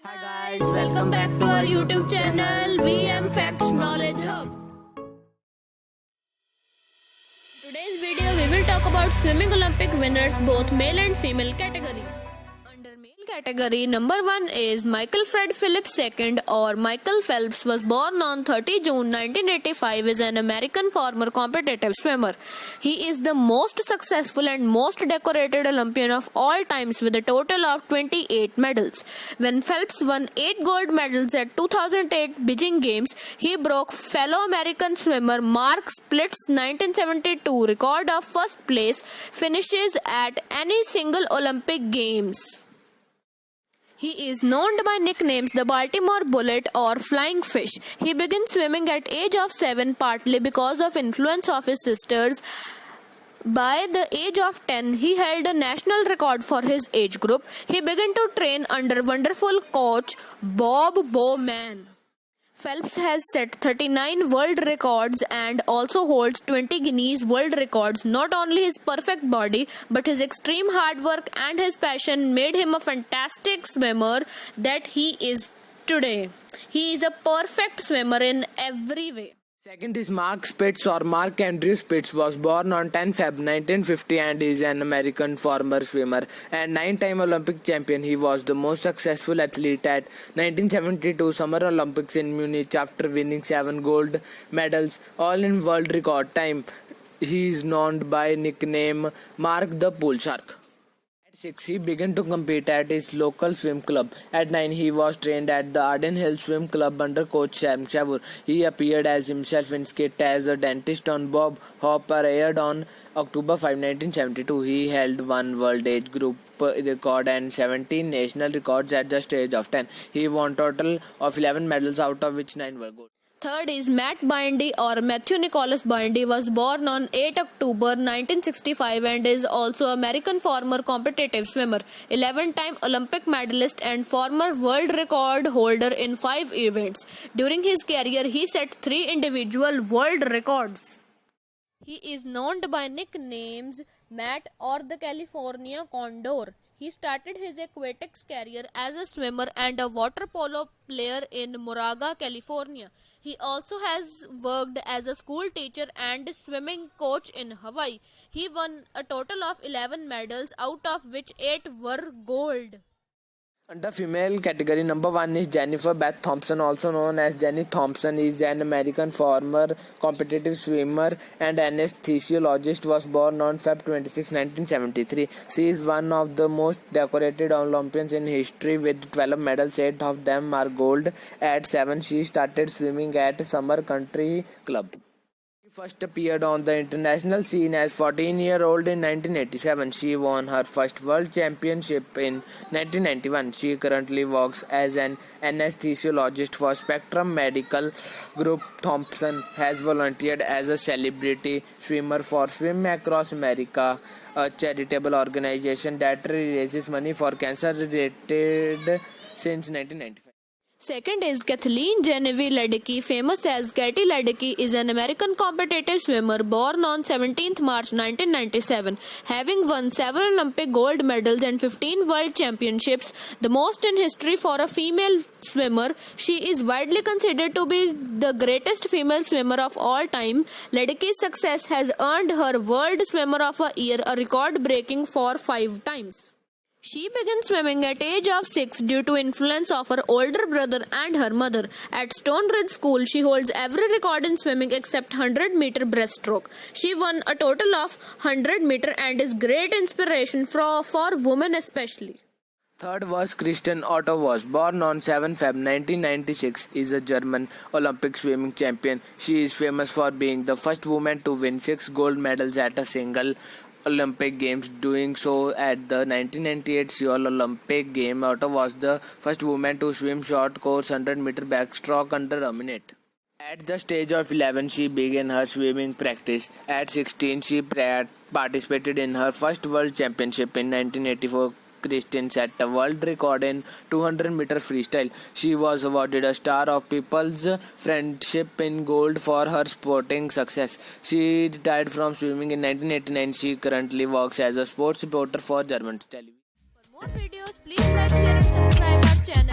Hi guys, welcome back to our YouTube channel VM Facts Knowledge Hub. Today's video we will talk about swimming Olympic winners both male and female category. Under male category, number 1 is Michael Fred Phillips II or Michael Phelps was born on 30 June 1985 is an American former competitive swimmer. He is the most successful and most decorated Olympian of all times with a total of 28 medals. When Phelps won 8 gold medals at 2008 Beijing Games, he broke fellow American swimmer Mark Splitt's 1972 record of first place finishes at any single Olympic Games. He is known by nicknames the Baltimore Bullet or Flying Fish. He began swimming at age of 7 partly because of influence of his sisters. By the age of 10, he held a national record for his age group. He began to train under wonderful coach Bob Bowman. Phelps has set 39 world records and also holds 20 Guinness World Records. Not only his perfect body, but his extreme hard work and his passion made him a fantastic swimmer that he is today. He is a perfect swimmer in every way. Second is Mark Spitz or Mark Andrew Spitz was born on 10 Feb 1950 and is an American former swimmer and 9-time Olympic champion. He was the most successful athlete at 1972 Summer Olympics in Munich after winning 7 gold medals, all in world record time. He is known by nickname Mark the Pool Shark. At 6, he began to compete at his local swim club. At 9, he was trained at the Arden Hill Swim Club under coach Sam Shavur. He appeared as himself in skit as a dentist on Bob Hope aired on October 5, 1972. He held 1 world age group record and 17 national records at the age of 10. He won total of 11 medals, out of which 9 were gold. Third is Matt Bindy or Matthew Nicholas Bindy was born on 8 October 1965 and is also American former competitive swimmer, 11-time Olympic medalist and former world record holder in 5 events. During his career, he set 3 individual world records. He is known by nicknames Matt or the California Condor. He started his aquatics career as a swimmer and a water polo player in Moraga, California. He also has worked as a school teacher and swimming coach in Hawaii. He won a total of 11 medals, out of which 8 were gold. Under female category, number 1 is Jennifer Beth Thompson, also known as Jenny Thompson, is an American former competitive swimmer and anesthesiologist. Was born on Feb 26, 1973. She is one of the most decorated Olympians in history with 12 medals, 8 of them are gold. At 7, she started swimming at Summer Country Club. First appeared on the international scene as 14-year-old in 1987. She won her first world championship in 1991. She currently works as an anesthesiologist for Spectrum Medical Group. Thompson has volunteered as a celebrity swimmer for Swim Across America, a charitable organization that raises money for cancer-related since 1995. Second is Kathleen Genevieve Ledecky, famous as Katie Ledecky, is an American competitive swimmer born on 17 March 1997. Having won 7 Olympic gold medals and 15 world championships, the most in history for a female swimmer, she is widely considered to be the greatest female swimmer of all time. Ledecky's success has earned her World Swimmer of the Year, a record breaking for 5 times. She began swimming at age of 6 due to influence of her older brother and her mother. At Stone Ridge School, she holds every record in swimming except 100-meter breaststroke. She won a total of 100-meter and is great inspiration for women especially. Third was Kristen Otto, was born on 7 Feb 1996, is a German Olympic swimming champion. She is famous for being the first woman to win 6 gold medals at a single Olympic Games. Doing so at the 1998 Seoul Olympic Game, Otto was the first woman to swim short course 100-meter backstroke under a minute. At the age of 11, she began her swimming practice. At 16, she participated in her first World Championship in 1984. Kristen set a world record in 200-meter freestyle. She was awarded a Star of People's Friendship in gold for her sporting success. She retired from swimming in 1989. She currently works as a sports reporter for German television. For more videos, please like, share and subscribe our channel.